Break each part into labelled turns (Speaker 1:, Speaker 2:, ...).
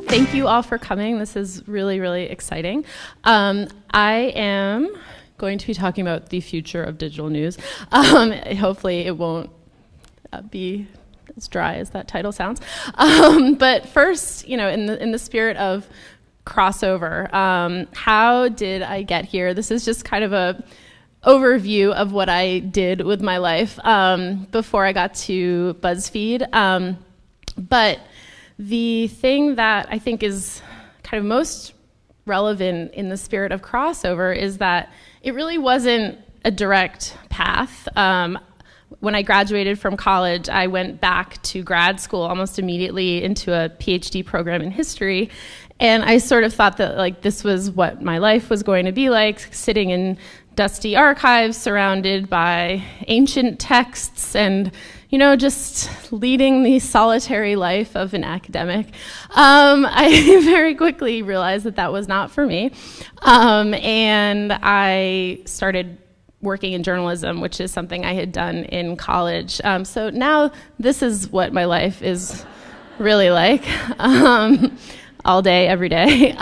Speaker 1: Thank you all for coming. This is really, really exciting. I am going to be talking about the future of digital news. Hopefully it won't be as dry as that title sounds. But first, you know, in the spirit of crossover, how did I get here? This is just kind of a overview of what I did with my life before I got to Buzzfeed. But the thing that I think is kind of most relevant in the spirit of crossover is that it really wasn't a direct path. When I graduated from college, I went back to grad school almost immediately into a PhD program in history. And I sort of thought that like this was what my life was going to be like, sitting in dusty archives surrounded by ancient texts and, you know, just leading the solitary life of an academic. I very quickly realized that that was not for me. And I started working in journalism, which is something I had done in college. So now this is what my life is really like, all day, every day.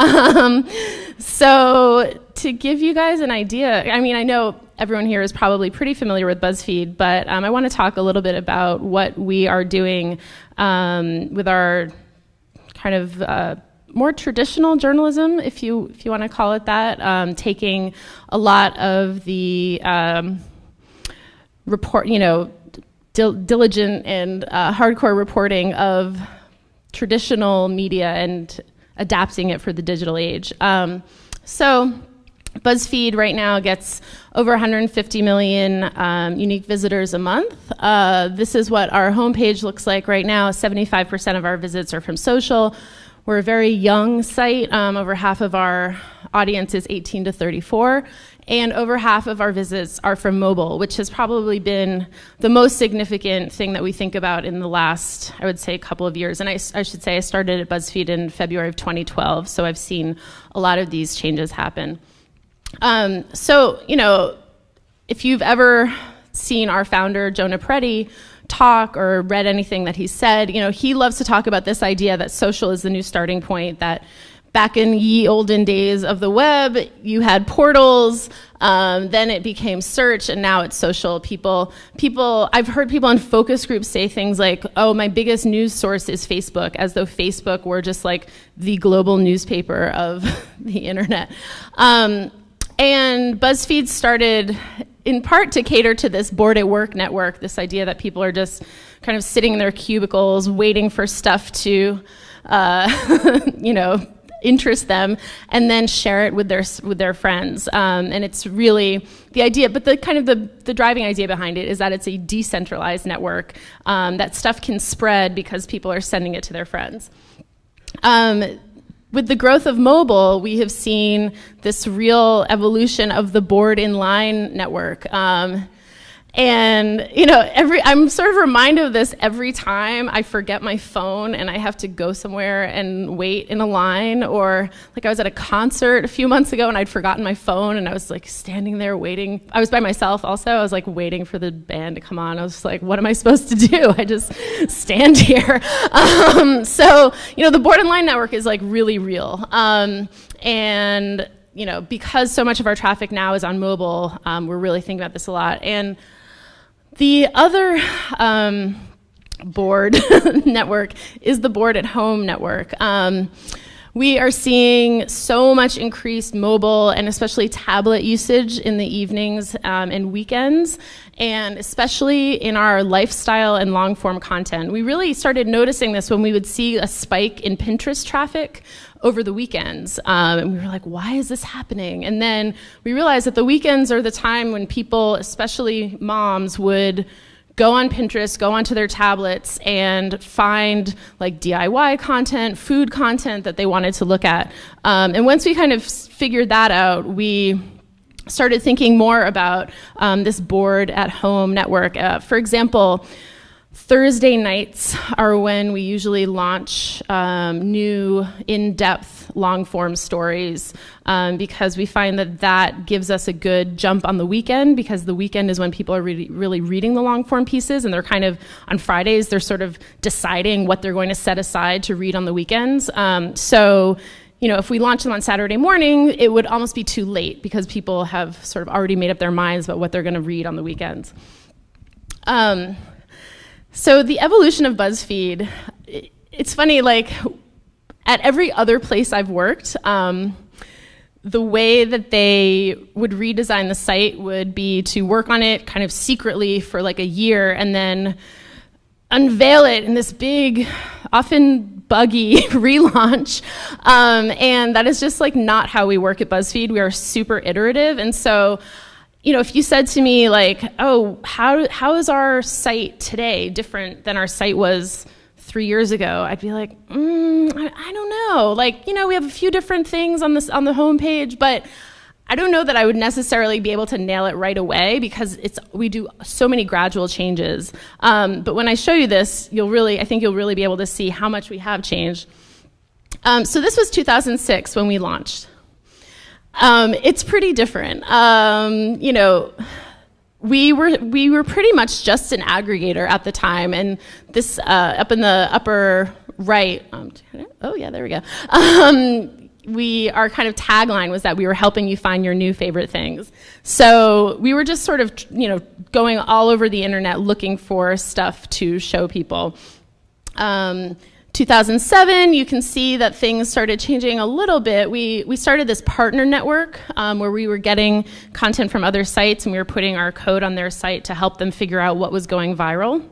Speaker 1: So to give you guys an idea, I mean, I know everyone here is probably pretty familiar with BuzzFeed, but I want to talk a little bit about what we are doing with our kind of more traditional journalism, if you want to call it that, taking a lot of the diligent and hardcore reporting of traditional media and adapting it for the digital age. So BuzzFeed right now gets over 150 million unique visitors a month. This is what our homepage looks like right now. 75% of our visits are from social. We're a very young site. Over half of our audience is 18 to 34. And over half of our visits are from mobile, which has probably been the most significant thing that we think about in the last, I would say, couple of years. And I should say I started at BuzzFeed in February of 2012, so I've seen a lot of these changes happen. So, you know, if you've ever seen our founder, Jonah Peretti, talk or read anything that he said, you know, he loves to talk about this idea that social is the new starting point, that back in ye olden days of the web, you had portals, then it became search, and now it's social. I've heard people in focus groups say things like, oh, my biggest news source is Facebook, as though Facebook were just like the global newspaper of the internet. And BuzzFeed started in part to cater to this bored at work network, this idea that people are just kind of sitting in their cubicles waiting for stuff to, you know, interest them, and then share it with their friends. And it's really the idea, but the kind of the driving idea behind it is that it's a decentralized network, that stuff can spread because people are sending it to their friends. With the growth of mobile, we have seen this real evolution of the board in line network. And, you know, I'm sort of reminded of this every time I forget my phone and I have to go somewhere and wait in a line. Or like I was at a concert a few months ago and I'd forgotten my phone and I was like standing there waiting. I was by myself also. I was like waiting for the band to come on. I was just like, what am I supposed to do? I just stand here. So, you know, the board in line network is like really real. And, you know, because so much of our traffic now is on mobile, we're really thinking about this a lot. And the other board network is the board at home network. We are seeing so much increased mobile and especially tablet usage in the evenings and weekends, and especially in our lifestyle and long form content. We really started noticing this when we would see a spike in Pinterest traffic over the weekends. And we were like, why is this happening? And then we realized that the weekends are the time when people, especially moms, would go on Pinterest, go onto their tablets, and find like DIY content, food content that they wanted to look at. And once we kind of figured that out, we started thinking more about this board at home network. For example, Thursday nights are when we usually launch new in-depth long-form stories because we find that that gives us a good jump on the weekend, because the weekend is when people are really reading the long-form pieces, and they're kind of, on Fridays, they're sort of deciding what they're going to set aside to read on the weekends. So, you know, if we launch them on Saturday morning, it would almost be too late because people have sort of already made up their minds about what they're going to read on the weekends. So the evolution of BuzzFeed, it's funny, like at every other place I've worked, the way that they would redesign the site would be to work on it kind of secretly for like a year and then unveil it in this big, often buggy relaunch. And that is just like not how we work at BuzzFeed. We are super iterative. And so, you know, if you said to me like, oh, how is our site today different than our site was 3 years ago? I'd be like, I don't know. Like, you know, we have a few different things on the homepage, but I don't know that I would necessarily be able to nail it right away because we do so many gradual changes. But when I show you this, I think you'll really be able to see how much we have changed. So this was 2006 when we launched. It's pretty different. You know, we were pretty much just an aggregator at the time, and this up in the upper right. Oh yeah, there we go. Our kind of tagline was that we were helping you find your new favorite things. So we were just sort of, you know, going all over the internet looking for stuff to show people. 2007, you can see that things started changing a little bit. We started this partner network where we were getting content from other sites and we were putting our code on their site to help them figure out what was going viral.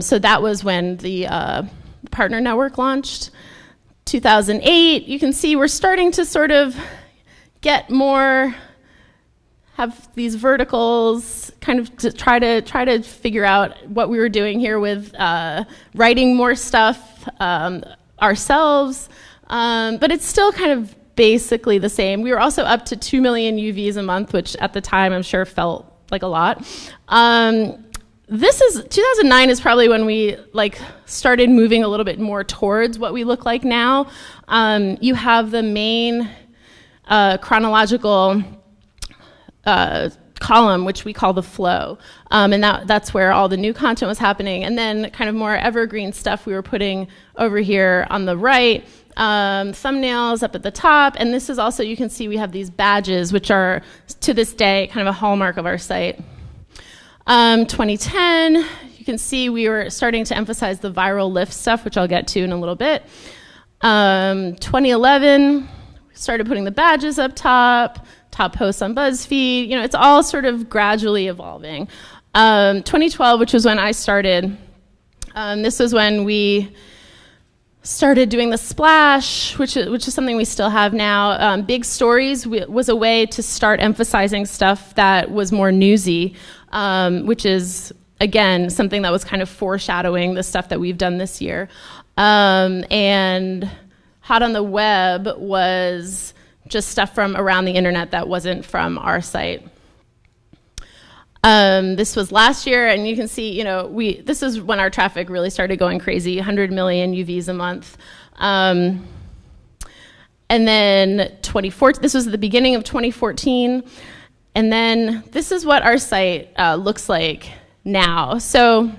Speaker 1: So that was when the partner network launched. 2008, you can see we're starting to sort of get more, have these verticals, kind of to try to figure out what we were doing here with writing more stuff ourselves, but it's still kind of basically the same. We were also up to 2 million UVs a month, which at the time I'm sure felt like a lot. 2009 is probably when we like started moving a little bit more towards what we look like now. You have the main chronological column, which we call the flow, and that's where all the new content was happening. And then kind of more evergreen stuff we were putting over here on the right, thumbnails up at the top. And this is also, you can see we have these badges, which are to this day kind of a hallmark of our site. 2010, you can see we were starting to emphasize the viral lift stuff, which I'll get to in a little bit. 2011, we started putting the badges up top posts on BuzzFeed. You know, it's all sort of gradually evolving. 2012, which was when I started, this was when we started doing the splash, which is something we still have now. Big stories was a way to start emphasizing stuff that was more newsy, which is, again, something that was kind of foreshadowing the stuff that we've done this year. And Hot on the Web was just stuff from around the internet that wasn't from our site. This was last year, and you can see, you know, this is when our traffic really started going crazy, 100 million UVs a month. And then 2014, this was the beginning of 2014. And then this is what our site looks like now. So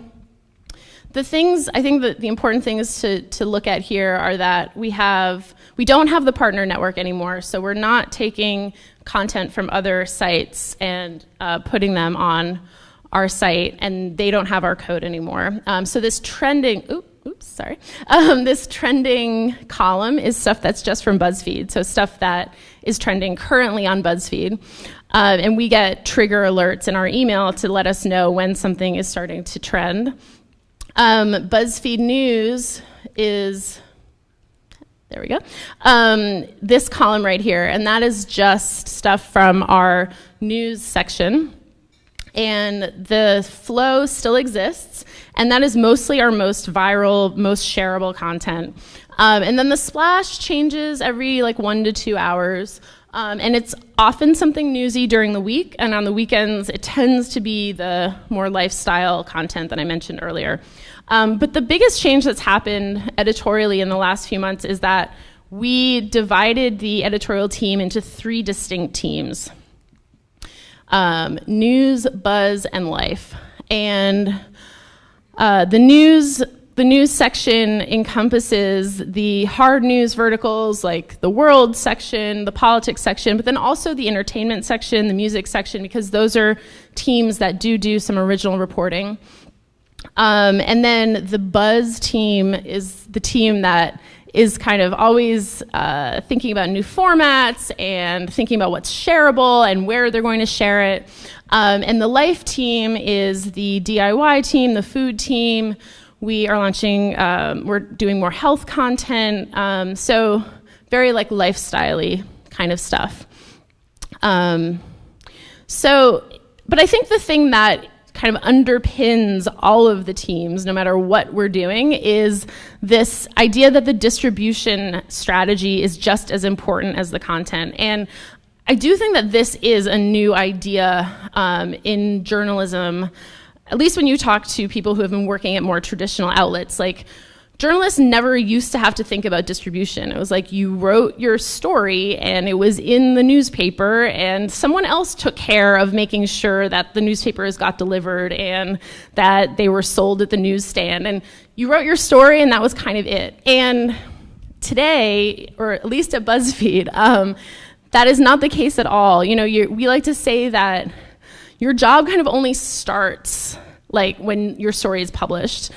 Speaker 1: the things, I think that the important things to look at here are that we don't have the partner network anymore, so we're not taking content from other sites and putting them on our site, and they don't have our code anymore. So this trending, this trending column is stuff that's just from BuzzFeed, so stuff that is trending currently on BuzzFeed. And we get trigger alerts in our email to let us know when something is starting to trend. BuzzFeed News is, there we go, this column right here, and that is just stuff from our news section. And the flow still exists, and that is mostly our most viral, most shareable content. And then the splash changes every like 1 to 2 hours. And it's often something newsy during the week, and on the weekends it tends to be the more lifestyle content that I mentioned earlier. But the biggest change that's happened editorially in the last few months is that we divided the editorial team into 3 distinct teams: news, buzz, and life. And the news section encompasses the hard news verticals like the world section, the politics section, but then also the entertainment section, the music section, because those are teams that do some original reporting. And then the buzz team is the team that is kind of always thinking about new formats and thinking about what's shareable and where they're going to share it. And the life team is the DIY team, the food team. We are launching, we're doing more health content, so very like lifestyle-y kind of stuff. But I think the thing that kind of underpins all of the teams, no matter what we're doing, is this idea that the distribution strategy is just as important as the content. And I do think that this is a new idea in journalism, at least when you talk to people who have been working at more traditional outlets. Like, journalists never used to have to think about distribution. It was like you wrote your story and it was in the newspaper, and someone else took care of making sure that the newspapers got delivered and that they were sold at the newsstand. And you wrote your story and that was kind of it. And today, or at least at Buzzfeed, that is not the case at all. You know, we like to say that your job kind of only starts like when your story is published.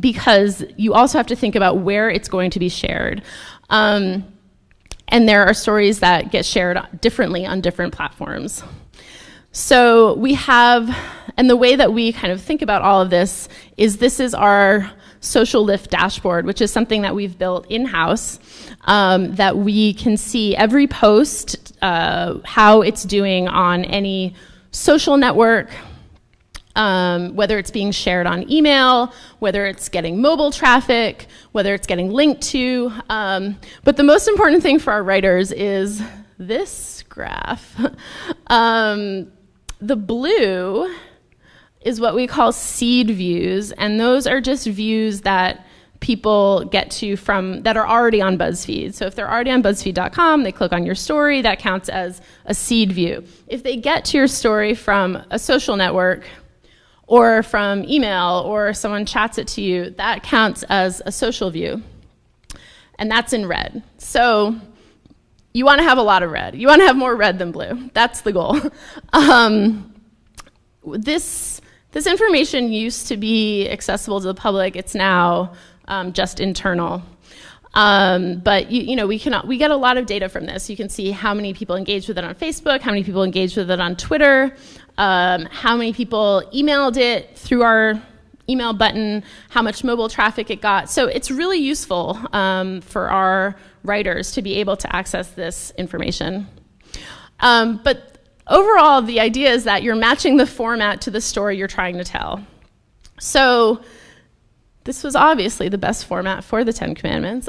Speaker 1: Because you also have to think about where it's going to be shared. And there are stories that get shared differently on different platforms. So we have, and the way that we kind of think about all of this is our social lift dashboard, which is something that we've built in-house, that we can see every post, how it's doing on any social network, whether it's being shared on email, whether it's getting mobile traffic, whether it's getting linked to. But the most important thing for our writers is this graph. The blue is what we call seed views, and those are just views that people get to from that are already on BuzzFeed. So if they're already on BuzzFeed.com, they click on your story, that counts as a seed view. If they get to your story from a social network, or from email, or someone chats it to you, that counts as a social view. And that's in red. So you want to have a lot of red. You want to have more red than blue. That's the goal. This information used to be accessible to the public. It's now just internal. But we get a lot of data from this. You can see how many people engage with it on Facebook, how many people engage with it on Twitter, how many people emailed it through our email button, how much mobile traffic it got. So it's really useful for our writers to be able to access this information. But overall, the idea is that you're matching the format to the story you're trying to tell. So this was obviously the best format for the 10 Commandments.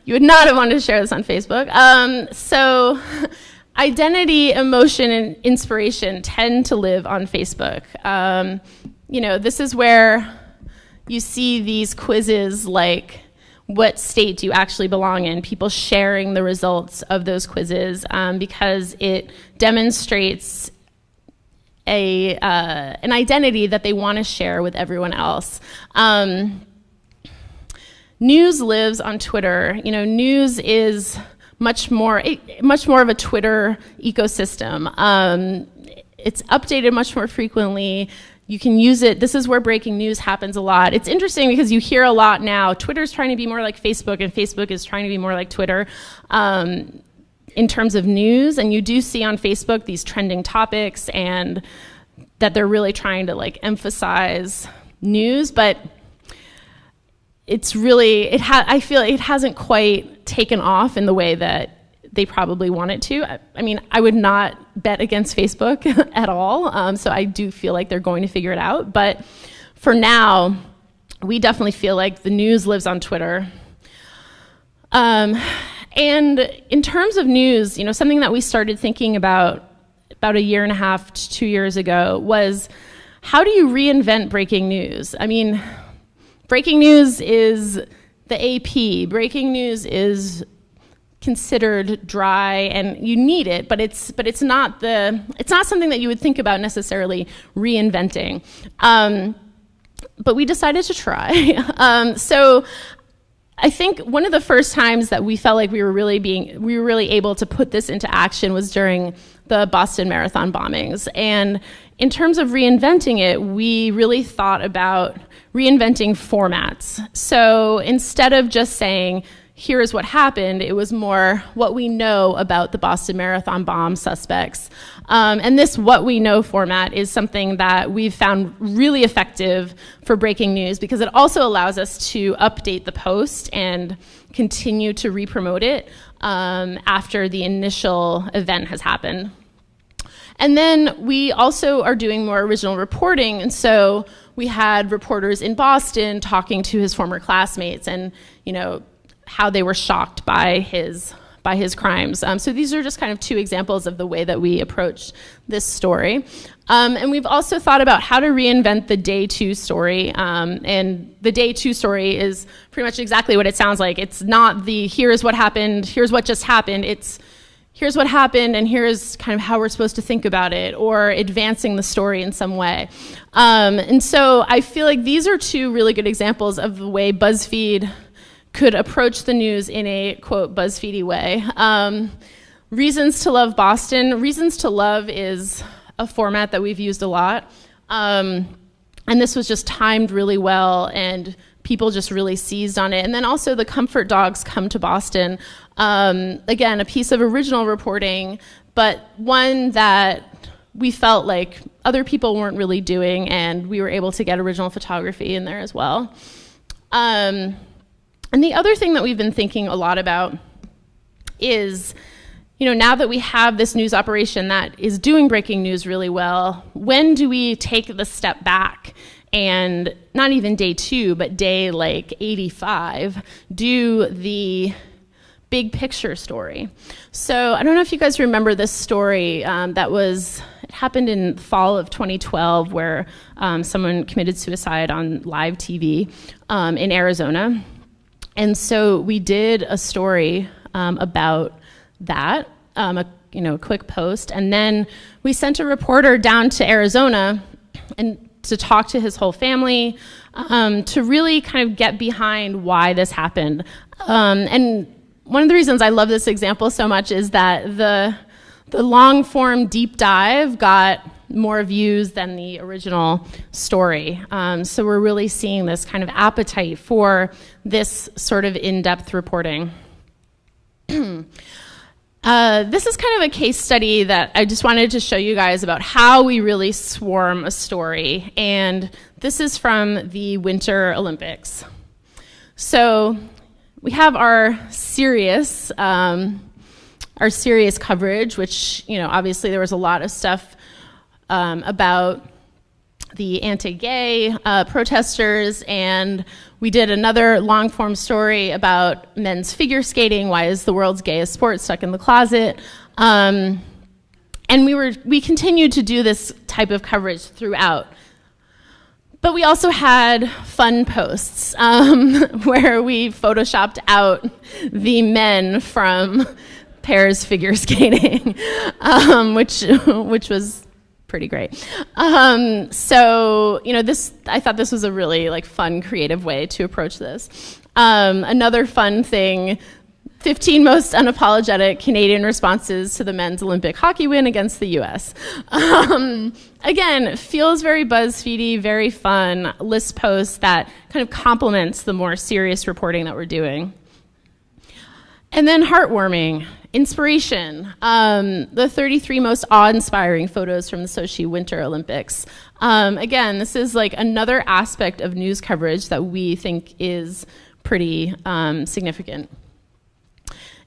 Speaker 1: You would not have wanted to share this on Facebook. So identity, emotion, and inspiration tend to live on Facebook. This is where you see these quizzes like, what state do you actually belong in? People sharing the results of those quizzes because it demonstrates an identity that they want to share with everyone else. News lives on Twitter. News is much more of a Twitter ecosystem. It's updated much more frequently. You can use it. This is where breaking news happens a lot. It's interesting because you hear a lot now, Twitter's trying to be more like Facebook, and Facebook is trying to be more like Twitter in terms of news. And you do see on Facebook these trending topics, and that they're really trying to emphasize news, but it's really, I feel it hasn't quite taken off in the way that they probably want it to. I mean, I would not bet against Facebook at all. So I do feel like they're going to figure it out. But for now, we definitely feel like the news lives on Twitter. And in terms of news, something that we started thinking about a year and a half to 2 years ago was, how do you reinvent breaking news? I mean, breaking news is the AP. Breaking news is considered dry, and you need it, but it's not something that you would think about necessarily reinventing. But we decided to try. So I think one of the first times that we felt like we were really able to put this into action was during the Boston Marathon bombings. And in terms of reinventing it, we really thought about reinventing formats. So instead of just saying, here is what happened, it was more what we know about the Boston Marathon bomb suspects. And this what we know format is something that we've found really effective for breaking news, because it also allows us to update the post and continue to re-promote it after the initial event has happened. And then we also are doing more original reporting, and so we had reporters in Boston talking to his former classmates and, how they were shocked by his crimes. So these are just kind of two examples of the way that we approached this story. And we've also thought about how to reinvent the day two story. And the day two story is pretty much exactly what it sounds like. It's not the here's what happened, here's what just happened. It's here's what happened and here's kind of how we're supposed to think about it, or advancing the story in some way. And so I feel like these are two really good examples of the way BuzzFeed could approach the news in a, quote, BuzzFeedy way. Reasons to Love Boston. Reasons to Love is a format that we've used a lot. And this was just timed really well, and people just really seized on it. And then also the Comfort Dogs Come to Boston. Again, a piece of original reporting, but one that we felt like other people weren't really doing, and we were able to get original photography in there as well. And the other thing that we've been thinking a lot about is, now that we have this news operation that is doing breaking news really well, when do we take the step back and not even day 2, but day like 85, do the big picture story? So I don't know if you guys remember this story it happened in the fall of 2012, where someone committed suicide on live TV in Arizona. And so we did a story about that, a quick post, and then we sent a reporter down to Arizona and to talk to his whole family, to really kind of get behind why this happened. And one of the reasons I love this example so much is that the long form deep dive got more views than the original story. So we're really seeing this kind of appetite for this sort of in-depth reporting. This is kind of a case study that I just wanted to show you guys about how we really swarm a story. And this is from the Winter Olympics. So we have our serious coverage, which, obviously there was a lot of stuff about the anti-gay protesters, and we did another long-form story about men's figure skating. Why is the world's gayest sport stuck in the closet? And we continued to do this type of coverage throughout. But we also had fun posts where we photoshopped out the men from pairs figure skating, which was pretty great. So, I thought this was a really fun, creative way to approach this. Another fun thing, 15 most unapologetic Canadian responses to the men's Olympic hockey win against the US. Again, feels very BuzzFeedy, very fun list post that kind of complements the more serious reporting that we're doing. And then heartwarming. Inspiration, the 33 most awe-inspiring photos from the Sochi Winter Olympics. Again, this is another aspect of news coverage that we think is pretty significant.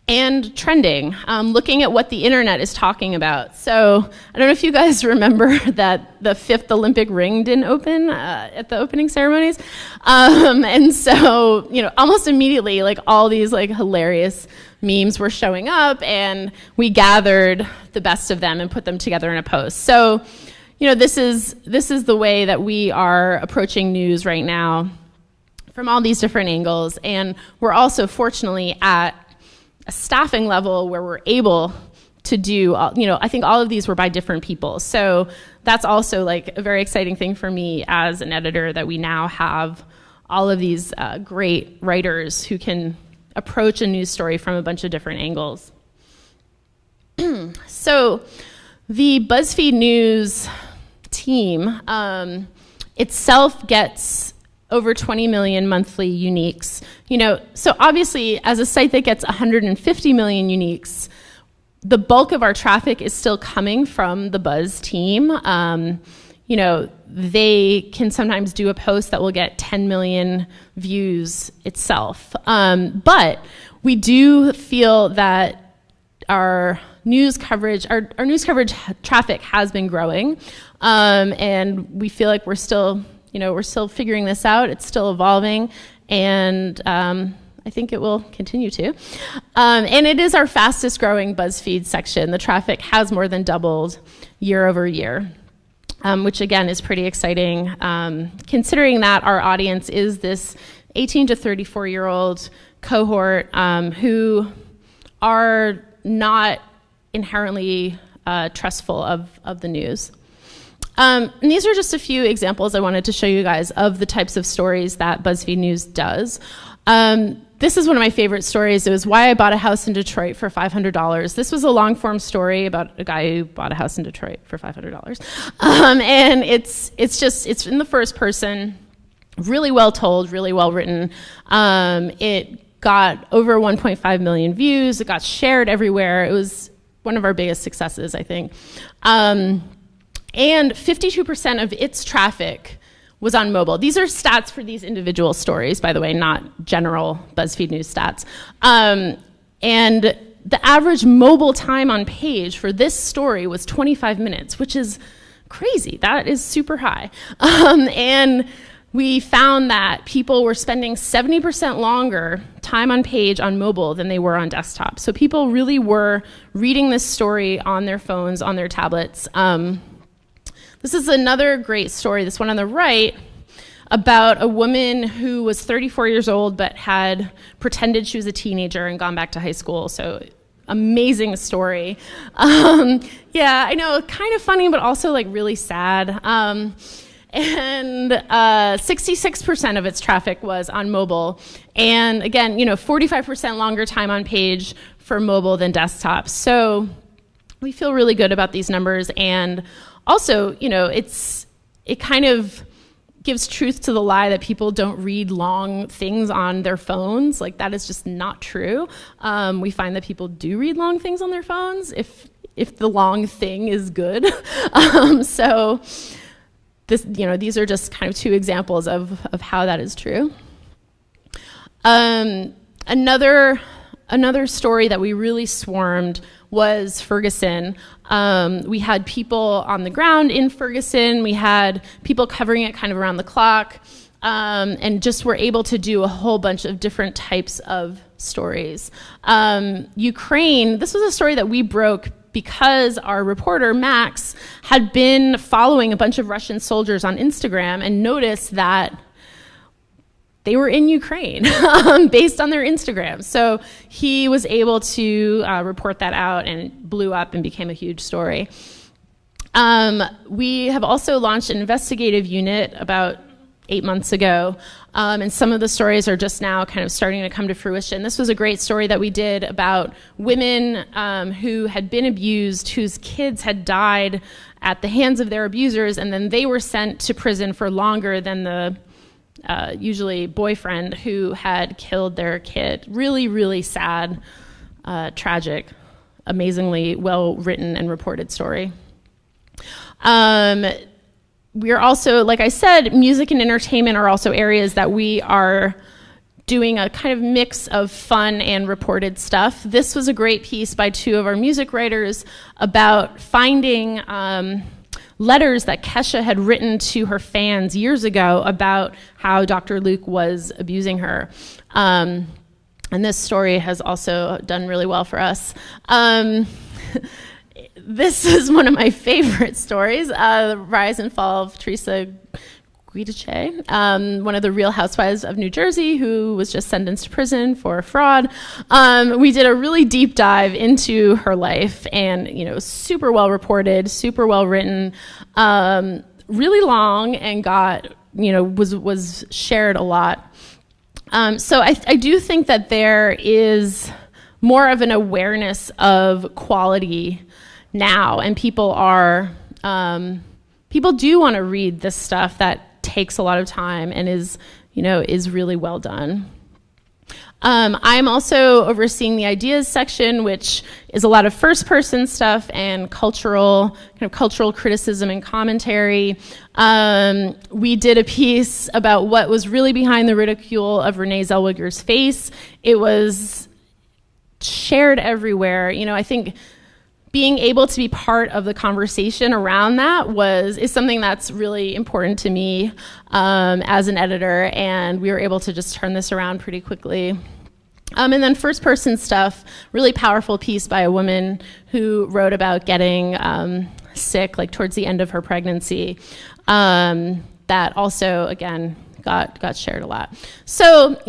Speaker 1: and trending, looking at what the internet is talking about. So I don't know if you guys remember that the 5th Olympic ring didn't open at the opening ceremonies. And so, almost immediately, like all these like hilarious memes were showing up, and we gathered the best of them and put them together in a post. So, this is the way that we are approaching news right now from all these different angles. And we're also fortunately at a staffing level where we're able to do, I think all of these were by different people. So that's also like a very exciting thing for me as an editor, that we now have all of these great writers who can approach a news story from a bunch of different angles. So the BuzzFeed News team itself gets over 20 million monthly uniques. So obviously, as a site that gets 150 million uniques, the bulk of our traffic is still coming from the Buzz team. They can sometimes do a post that will get 10 million views itself. But we do feel that our news coverage traffic has been growing, and we feel like we're still figuring this out. It's still evolving, and I think it will continue to. And it is our fastest growing BuzzFeed section. The traffic has more than doubled year over year, which again is pretty exciting, considering that our audience is this 18 to 34-year-old cohort who are not inherently trustful of the news. And these are just a few examples I wanted to show you guys of the types of stories that BuzzFeed News does. This is one of my favorite stories. It was why I bought a house in Detroit for $500. This was a long-form story about a guy who bought a house in Detroit for $500. And it's in the first person, really well told, really well written. It got over 1.5 million views. It got shared everywhere. It was one of our biggest successes, I think. And 52% of its traffic was on mobile. These are stats for these individual stories, by the way, not general BuzzFeed News stats. And the average mobile time on page for this story was 25 minutes, which is crazy. That is super high. And we found that people were spending 70% longer time on page on mobile than they were on desktop. So people really were reading this story on their phones, on their tablets. This is another great story, this one on the right, about a woman who was 34 years old but had pretended she was a teenager and gone back to high school. So amazing story. Yeah, I know, kind of funny, but also like really sad. And 66% of its traffic was on mobile. And again, 45% longer time on page for mobile than desktop. So we feel really good about these numbers. And also, it kind of gives truth to the lie that people don't read long things on their phones. Like, that is just not true. We find that people do read long things on their phones if the long thing is good. So this, these are just kind of two examples of how that is true. Another story that we really swarmed was Ferguson. We had people on the ground in Ferguson. We had people covering it kind of around the clock, and just were able to do a whole bunch of different types of stories. Ukraine, this was a story that we broke because our reporter, Max, had been following a bunch of Russian soldiers on Instagram and noticed that they were in Ukraine based on their Instagram. So he was able to report that out, and it blew up and became a huge story. We have also launched an investigative unit about 8 months ago, and some of the stories are just now kind of starting to come to fruition. This was a great story that we did about women who had been abused, whose kids had died at the hands of their abusers, and then they were sent to prison for longer than the usually boyfriend who had killed their kid. Really, really sad, tragic, amazingly well-written and reported story. We are also, like I said, music and entertainment are also areas that we are doing a kind of mix of fun and reported stuff. This was a great piece by two of our music writers about finding letters that Kesha had written to her fans years ago about how Dr. Luke was abusing her. And this story has also done really well for us. This is one of my favorite stories, the rise and fall of Teresa Giudice, one of the Real Housewives of New Jersey, who was just sentenced to prison for fraud. We did a really deep dive into her life, and super well reported, super well written, really long, and was shared a lot. So I do think that there is more of an awareness of quality now, and people do want to read this stuff that takes a lot of time and is really well done. I'm also overseeing the ideas section, which is a lot of first-person stuff and cultural criticism and commentary. We did a piece about what was really behind the ridicule of Renee Zellweger's face. It was shared everywhere. I think being able to be part of the conversation around that is something that's really important to me as an editor, and we were able to just turn this around pretty quickly. And then first-person stuff, really powerful piece by a woman who wrote about getting sick, towards the end of her pregnancy. That also, again, got shared a lot. So,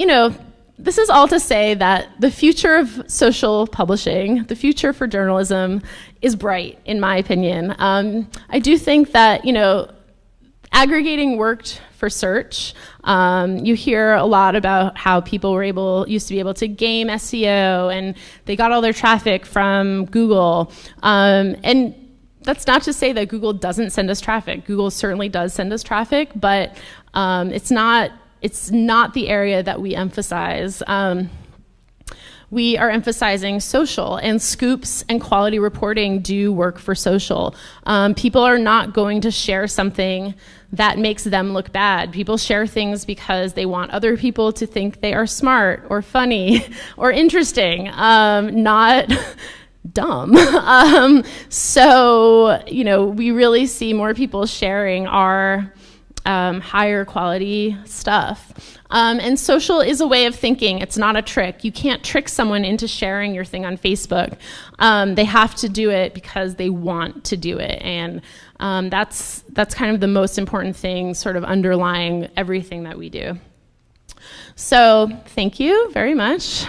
Speaker 1: this is all to say that the future of social publishing, the future for journalism, is bright, in my opinion. I do think that, aggregating worked for search. You hear a lot about how people used to be able to game SEO, and they got all their traffic from Google. And that's not to say that Google doesn't send us traffic. Google certainly does send us traffic, but it's not the area that we emphasize. We are emphasizing social, and scoops and quality reporting do work for social. People are not going to share something that makes them look bad. People share things because they want other people to think they are smart or funny or interesting, not dumb. So, we really see more people sharing our higher quality stuff. And social is a way of thinking. It's not a trick. You can't trick someone into sharing your thing on Facebook. They have to do it because they want to do it. And that's kind of the most important thing sort of underlying everything that we do. So thank you very much.